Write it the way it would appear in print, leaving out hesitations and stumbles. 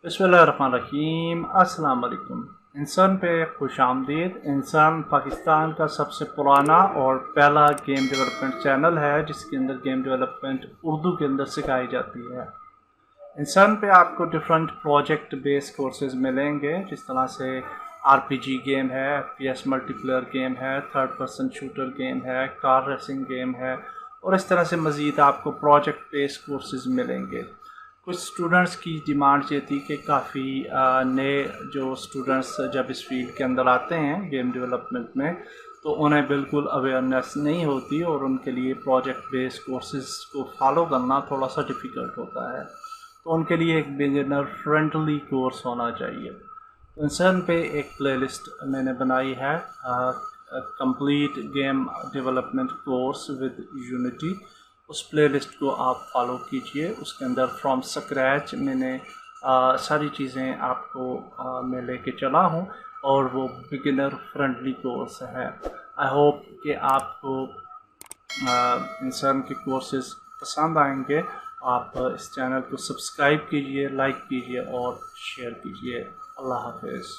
बिस्मिल्लाहिर्रहमानिर्रहीम। अस्सलाम वालेकुम। इंसान पे खुशामदीद। इंसान पाकिस्तान का सबसे पुराना और पहला गेम डेवलपमेंट चैनल है जिसके अंदर गेम डेवलपमेंट उर्दू के अंदर सिखाई जाती है। इंसान पे आपको डिफरेंट प्रोजेक्ट बेस्ड कोर्सेज मिलेंगे, जिस तरह से आरपीजी गेम है, एफपीएस मल्टीप्लेयर गेम है, थर्ड पर्सन शूटर गेम है, कार रेसिंग गेम है, और इस तरह से मज़ीद आपको प्रोजेक्ट बेस्ड कोर्सेज मिलेंगे। कुछ स्टूडेंट्स की डिमांड ये थी कि काफ़ी नए जो स्टूडेंट्स जब इस फील्ड के अंदर आते हैं गेम डेवलपमेंट में, तो उन्हें बिल्कुल अवेयरनेस नहीं होती और उनके लिए प्रोजेक्ट बेस्ड कोर्सेज को फॉलो करना थोड़ा सा डिफ़िकल्ट होता है। तो उनके लिए एक बिगिनर फ्रेंडली कोर्स होना चाहिए। तो इंसान पे एक प्लेलिस्ट मैंने बनाई है, complete game development course with unity. उस प्लेलिस्ट को आप फॉलो कीजिए। उसके अंदर फ्रॉम स्क्रैच मैंने सारी चीज़ें आपको मैं लेके चला हूँ और वो बिगिनर फ्रेंडली कोर्स है। आई होप कि आपको इंसान के कोर्सेज पसंद आएंगे। आप इस चैनल को सब्सक्राइब कीजिए, लाइक कीजिए और शेयर कीजिए। अल्लाह हाफिज़।